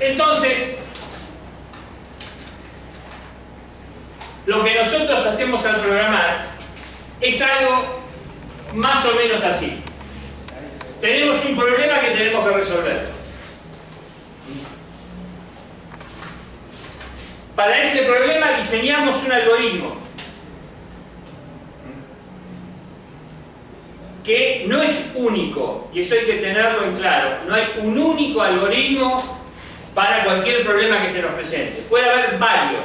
Entonces, lo que nosotros hacemos al programar es algo más o menos así. Tenemos un problema que tenemos que resolver. Para ese problema diseñamos un algoritmo que no es único, y eso hay que tenerlo en claro. No hay un único algoritmo para cualquier problema que se nos presente. Puede haber varios,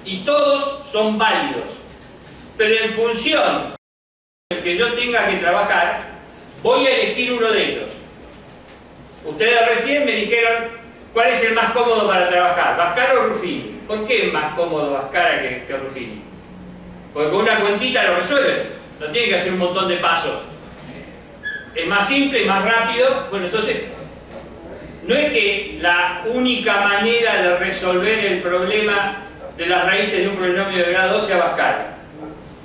y todos son válidos. Pero en función del que yo tenga que trabajar, voy a elegir uno de ellos. Ustedes recién me dijeron cuál es el más cómodo para trabajar, Bhaskara o Ruffini. ¿Por qué es más cómodo Bhaskara que Ruffini? Porque con una cuentita lo resuelve, no tiene que hacer un montón de pasos. Es más simple, más rápido. Bueno, entonces, no es que la única manera de resolver el problema de las raíces de un polinomio de grado 2 sea Bhaskara,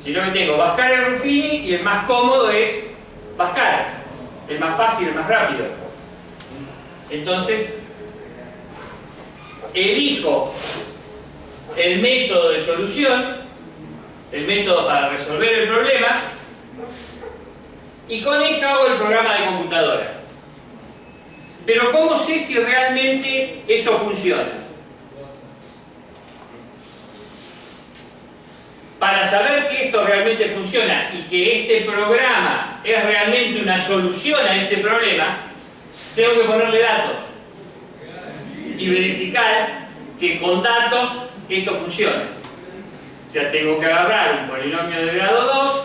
sino que tengo Bhaskara y Ruffini, y el más cómodo es Bhaskara, el más fácil, el más rápido. Entonces, elijo el método de solución, el método para resolver el problema, y con eso hago el programa de computadora. Pero ¿cómo sé si realmente eso funciona? Para saber que esto realmente funciona y que este programa es realmente una solución a este problema, tengo que ponerle datos y verificar que con datos esto funciona. O sea, tengo que agarrar un polinomio de grado 2,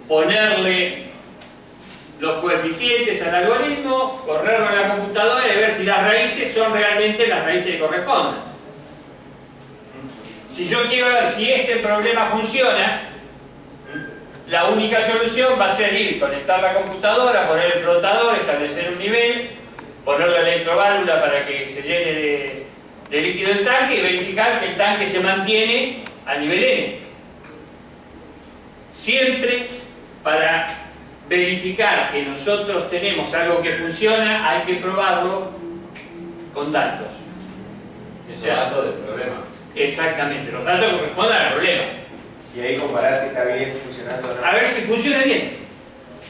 ponerle los coeficientes al algoritmo, correrlo en la computadora y ver si las raíces son realmente las raíces que corresponden. Si yo quiero ver si este problema funciona, la única solución va a ser ir, conectar la computadora, poner el flotador, establecer un nivel, poner la electroválvula para que se llene de líquido el tanque y verificar que el tanque se mantiene a nivel N. Siempre para verificar que nosotros tenemos algo que funciona, hay que probarlo con datos. O sea, datos del problema. Exactamente, los datos corresponden al problema. Y ahí comparar si está bien funcionando o no. A ver si funciona bien,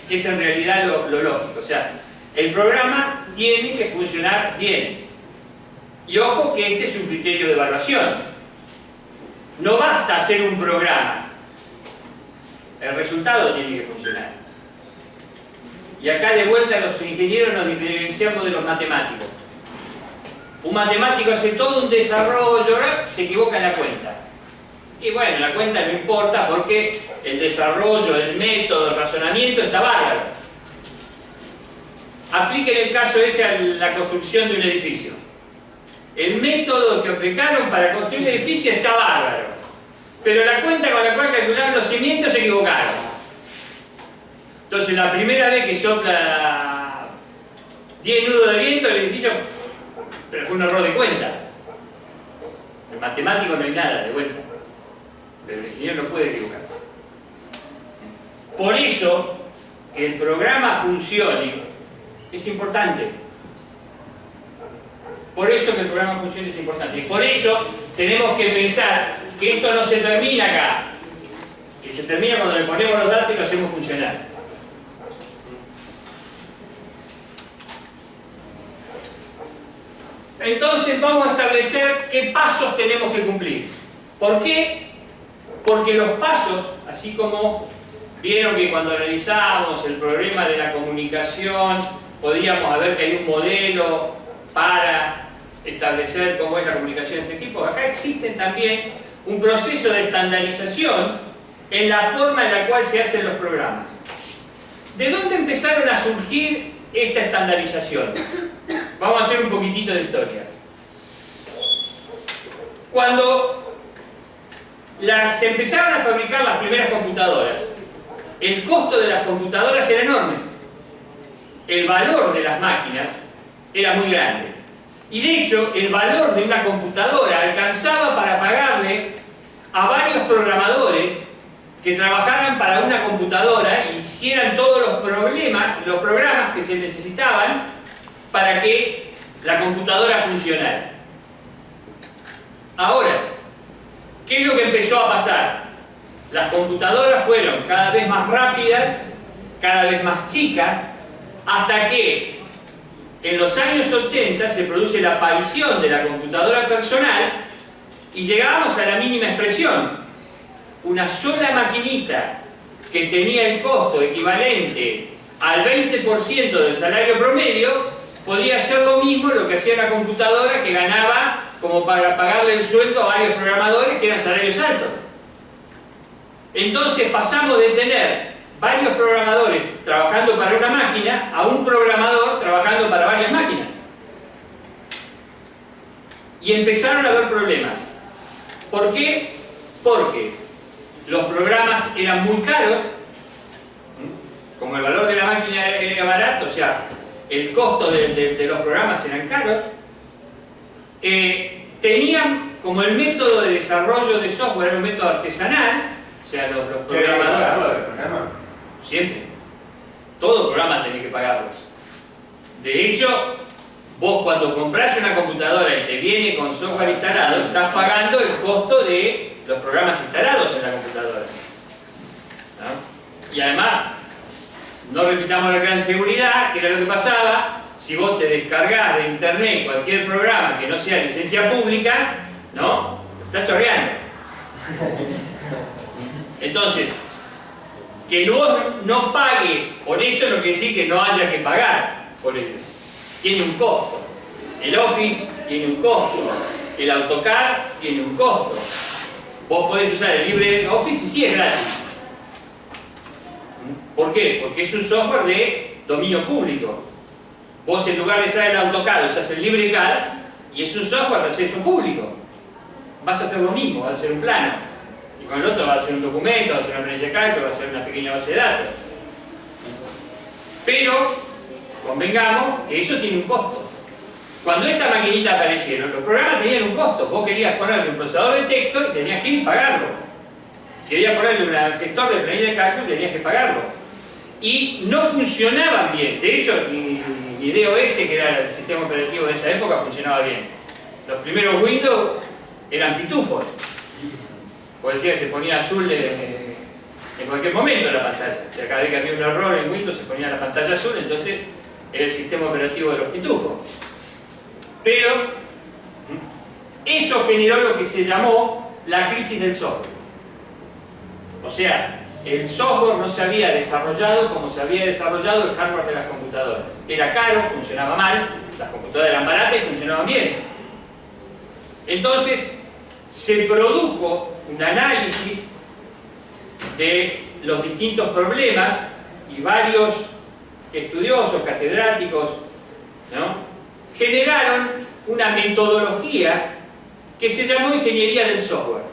que es en realidad lo lógico. O sea, el programa tiene que funcionar bien. Y ojo que este es un criterio de evaluación. No basta hacer un programa. El resultado tiene que funcionar. Y acá de vuelta los ingenieros nos diferenciamos de los matemáticos. Un matemático hace todo un desarrollo, se equivoca en la cuenta. Y bueno, la cuenta no importa porque el desarrollo, el método, el razonamiento está bárbaro. Apliquen el caso ese a la construcción de un edificio. El método que aplicaron para construir un edificio está bárbaro. Pero la cuenta con la cual calcularon los cimientos se equivocaron. Entonces la primera vez que sopla 10 nudos de viento, el edificio, pero fue un error de cuenta. El matemático no hay nada de vuelta, pero el ingeniero no puede equivocarse. Por eso, que el programa funcione es importante. Por eso que el programa funcione es importante. Y por eso tenemos que pensar que esto no se termina acá, que se termina cuando le ponemos los datos y lo hacemos funcionar. Entonces vamos a establecer qué pasos tenemos que cumplir. ¿Por qué? Porque los pasos, así como vieron que cuando analizamos el problema de la comunicación, podíamos ver que hay un modelo para establecer cómo es la comunicación de este tipo, acá existe también un proceso de estandarización en la forma en la cual se hacen los programas. ¿De dónde empezaron a surgir esta estandarización? Vamos a hacer un poquitito de historia. Cuando se empezaron a fabricar las primeras computadoras, el costo de las computadoras era enorme. El valor de las máquinas era muy grande. Y de hecho, el valor de una computadora alcanzaba para pagarle a varios programadores que trabajaran para una computadora y hicieran todos los programas que se necesitaban para que la computadora funcional. Ahora, ¿qué es lo que empezó a pasar? Las computadoras fueron cada vez más rápidas, cada vez más chicas, hasta que en los años 80 se produce la aparición de la computadora personal y llegábamos a la mínima expresión. Una sola maquinita que tenía el costo equivalente al 20% del salario promedio podía hacer lo mismo lo que hacía una computadora que ganaba como para pagarle el sueldo a varios programadores que eran salarios altos. Entonces pasamos de tener varios programadores trabajando para una máquina a un programador trabajando para varias máquinas. Y empezaron a haber problemas. ¿Por qué? Porque los programas eran muy caros, como el valor de la máquina era barato, o sea, el costo de los programas eran caros, tenían como el método de desarrollo de software un método artesanal, o sea, los programadores... Siempre. Todo programa tenés que pagarlos. De hecho, vos cuando compras una computadora y te viene con software instalado, estás pagando el costo de los programas instalados en la computadora, ¿no? Y además, no repitamos la gran seguridad, que era lo que pasaba, si vos te descargás de internet cualquier programa que no sea licencia pública, ¿no? Estás chorreando. Entonces, que vos no pagues por eso no quiere decir que no haya que pagar por ello. Tiene un costo. El Office tiene un costo. El AutoCAD tiene un costo. Vos podés usar el LibreOffice y sí es gratis. ¿Por qué? Porque es un software de dominio público. Vos en lugar de usar el AutoCAD usás el LibreCAD y es un software de acceso público. Vas a hacer lo mismo, vas a hacer un plano. Y con el otro va a ser un documento, va a ser una planilla de cálculo, va a ser una pequeña base de datos. Pero, convengamos que eso tiene un costo. Cuando esta maquinita aparecieron, los programas tenían un costo. Vos querías ponerle un procesador de texto y tenías que ir y pagarlo. Querías ponerle un gestor de planilla de cálculo y tenías que pagarlo. Y no funcionaban bien. De hecho, ni DOS, que era el sistema operativo de esa época, funcionaba bien. Los primeros Windows eran pitufos. Pues decía que se ponía azul en cualquier momento la pantalla. O sea, cada vez que había un error en Windows se ponía la pantalla azul, entonces era el sistema operativo de los pitufos. Pero eso generó lo que se llamó la crisis del software. O sea, el software no se había desarrollado como se había desarrollado el hardware de las computadoras. Era caro, funcionaba mal, las computadoras eran baratas y funcionaban bien. Entonces, se produjo un análisis de los distintos problemas y varios estudiosos, catedráticos, ¿no?, generaron una metodología que se llamó ingeniería del software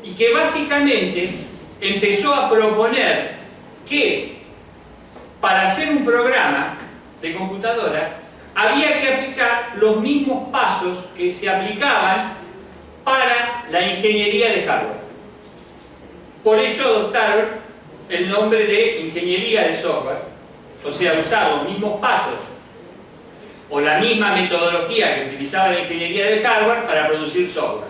y que básicamente empezó a proponer que para hacer un programa de computadora había que aplicar los mismos pasos que se aplicaban para la ingeniería de hardware. Por eso adoptaron el nombre de ingeniería de software, o sea, usar los mismos pasos o la misma metodología que utilizaba la ingeniería del hardware para producir software.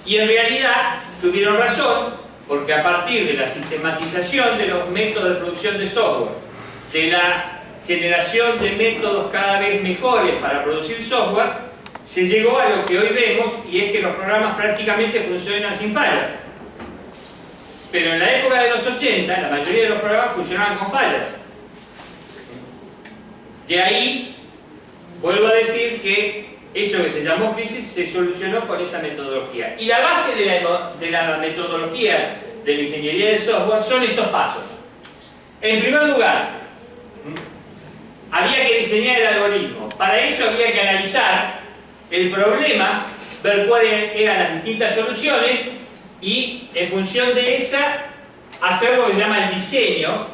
Y en realidad tuvieron razón, porque a partir de la sistematización de los métodos de producción de software, de la generación de métodos cada vez mejores para producir software, se llegó a lo que hoy vemos, y es que los programas prácticamente funcionan sin fallas. Pero en la época de los 80, la mayoría de los programas funcionaban con fallas. De ahí, vuelvo a decir que eso que se llamó crisis se solucionó con esa metodología. Y la base de la metodología de la ingeniería de software son estos pasos. En primer lugar, había que diseñar el algoritmo. Para eso había que analizar el problema, ver cuáles eran las distintas soluciones y, en función de esa, hacer lo que se llama el diseño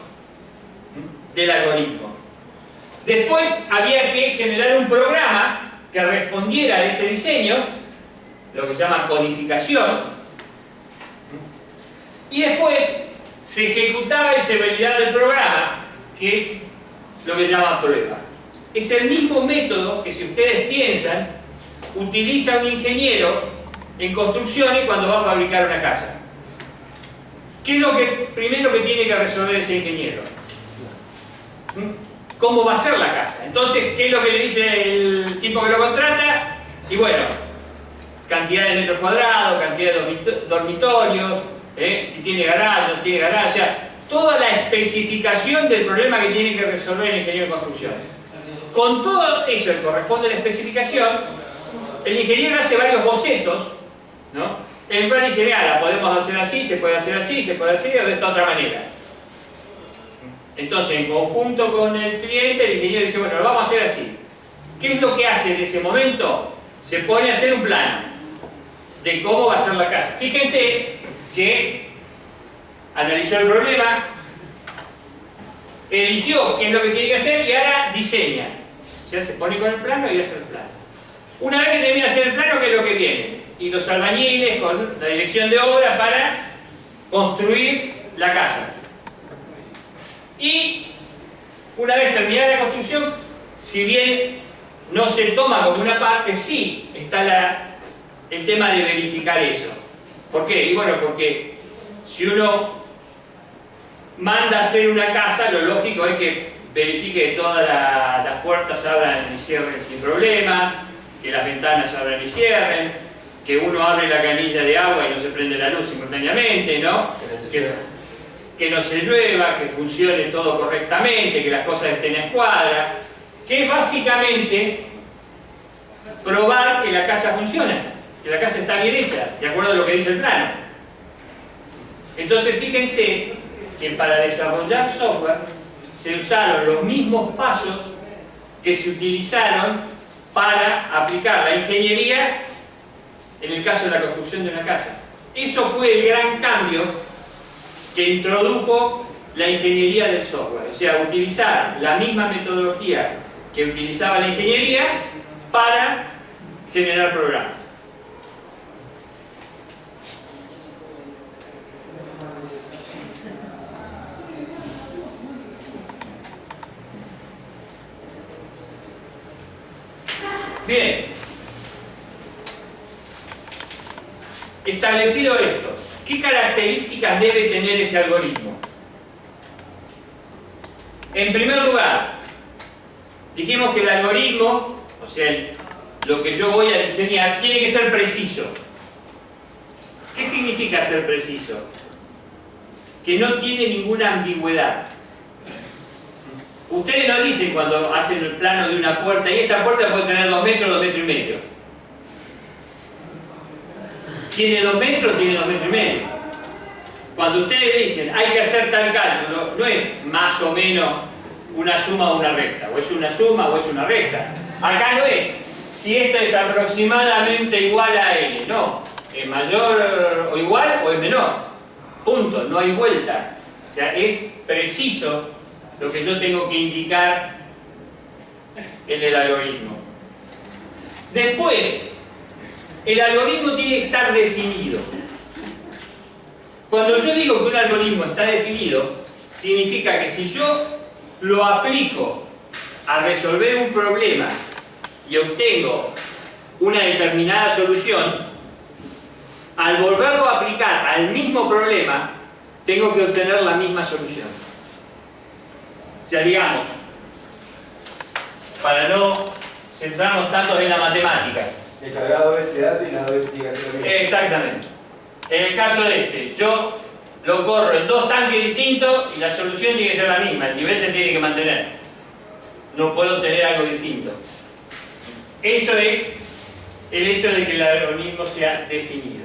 del algoritmo. Después había que generar un programa que respondiera a ese diseño, lo que se llama codificación, y después se ejecutaba y se validaba el programa, que es lo que se llama prueba. es el mismo método que, si ustedes piensan, utiliza un ingeniero en construcciones cuando va a fabricar una casa. ¿Qué es lo primero que tiene que resolver ese ingeniero? ¿Cómo va a ser la casa? Entonces, ¿qué es lo que le dice el tipo que lo contrata? Y bueno, cantidad de metros cuadrados, cantidad de dormitorios, si tiene garaje, no tiene garaje, o sea, toda la especificación del problema que tiene que resolver el ingeniero de construcciones. Con todo eso que corresponde a la especificación, el ingeniero hace varios bocetos, ¿no? En el cual dice, mira, la podemos hacer así, se puede hacer así, se puede hacer de esta otra manera. Entonces, en conjunto con el cliente, el ingeniero dice, bueno, lo vamos a hacer así. ¿Qué es lo que hace en ese momento? Se pone a hacer un plano de cómo va a ser la casa. Fíjense que analizó el problema, eligió qué es lo que tiene que hacer y ahora diseña. O sea, se pone con el plano y hace el plano. Una vez que termina de hacer el plano, ¿qué es lo que viene? Y los albañiles con la dirección de obra para construir la casa. Y una vez terminada la construcción, si bien no se toma como una parte, sí está el tema de verificar eso. ¿Por qué? Y bueno, porque si uno manda a hacer una casa, lo lógico es que verifique que todas las puertas abran y cierren sin problema, que las ventanas abran y cierren, que uno abre la canilla de agua y no se prende la luz simultáneamente, ¿no? Que no se llueva, que funcione todo correctamente, que las cosas estén a escuadra, que es básicamente probar que la casa funciona, que la casa está bien hecha, de acuerdo a lo que dice el plano. Entonces fíjense que para desarrollar software se usaron los mismos pasos que se utilizaron para aplicar la ingeniería en el caso de la construcción de una casa. Eso fue el gran cambio que introdujo la ingeniería del software, o sea, utilizar la misma metodología que utilizaba la ingeniería para generar programas. Bien, establecido esto, ¿qué características debe tener ese algoritmo? En primer lugar, dijimos que el algoritmo, o sea, lo que yo voy a diseñar, tiene que ser preciso. ¿Qué significa ser preciso? Que no tiene ninguna ambigüedad. Ustedes no dicen cuando hacen el plano de una puerta, y esta puerta puede tener 2 metros, 2 metros y medio. ¿Tiene 2 metros? Tiene 2 metros y medio. Cuando ustedes dicen hay que hacer tal cálculo, no es más o menos una suma o una recta, o es una suma o es una recta. Acá no es si esto es aproximadamente igual a n, no, es mayor o igual o es menor. Punto, no hay vuelta. O sea, es preciso lo que yo tengo que indicar en el algoritmo. Después, el algoritmo tiene que estar definido. Cuando yo digo que un algoritmo está definido, significa que si yo lo aplico a resolver un problema y obtengo una determinada solución, al volverlo a aplicar al mismo problema, tengo que obtener la misma solución. O sea, digamos, para no centrarnos tanto en la matemática. El cargado ese dato y la veces tiene que hacer lo mismo. Exactamente. En el caso de este, yo lo corro en 2 tanques distintos y la solución tiene que ser la misma, el nivel se tiene que mantener. No puedo obtener algo distinto. Eso es el hecho de que el algoritmo sea definido.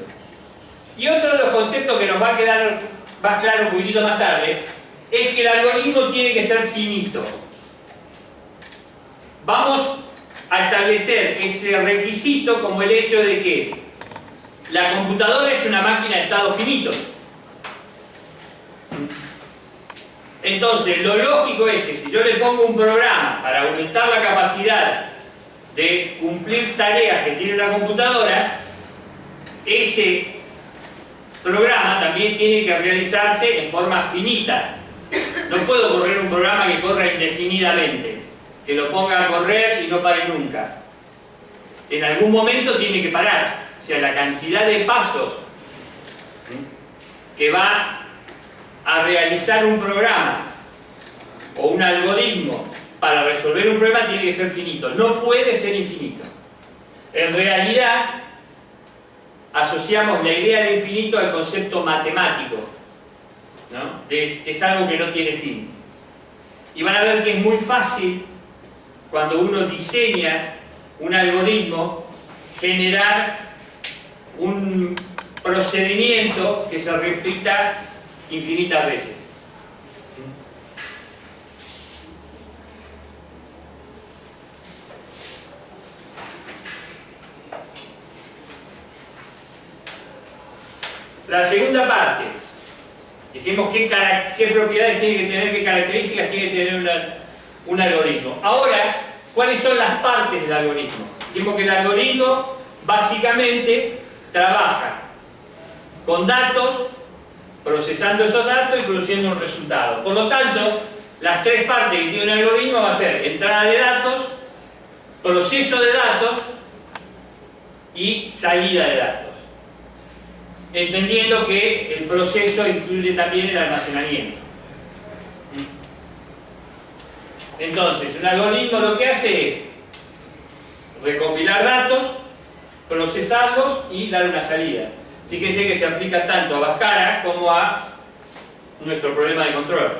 Y otro de los conceptos que nos va a quedar más claro un poquitito más tarde es que el algoritmo tiene que ser finito. Vamos a establecer ese requisito como el hecho de que la computadora es una máquina de estado finito. Entonces, lo lógico es que si yo le pongo un programa para aumentar la capacidad de cumplir tareas que tiene una computadora, ese programa también tiene que realizarse en forma finita. No puedo correr un programa que corra indefinidamente, que lo ponga a correr correr y no pare nunca. En algún momento tiene que parar. O sea, la cantidad de pasos que va a realizar un programa o un algoritmo para resolver un problema tiene que ser finito. No puede ser infinito. En realidad, asociamos la idea de infinito al concepto matemático, ¿no? Que es algo que no tiene fin. Y van a ver que es muy fácil, cuando uno diseña un algoritmo, generar un procedimiento que se repita infinitas veces. La segunda parte, dijimos qué propiedades tiene que tener, qué características tiene que tener un algoritmo. Ahora, ¿cuáles son las partes del algoritmo? Dijimos que el algoritmo básicamente trabaja con datos, procesando esos datos y produciendo un resultado. Por lo tanto, las tres partes que tiene un algoritmo va a ser entrada de datos, proceso de datos y salida de datos. Entendiendo que el proceso incluye también el almacenamiento. Entonces, un algoritmo lo que hace es recopilar datos, procesarlos y dar una salida. Fíjense que se aplica tanto a Bhaskara como a nuestro problema de control.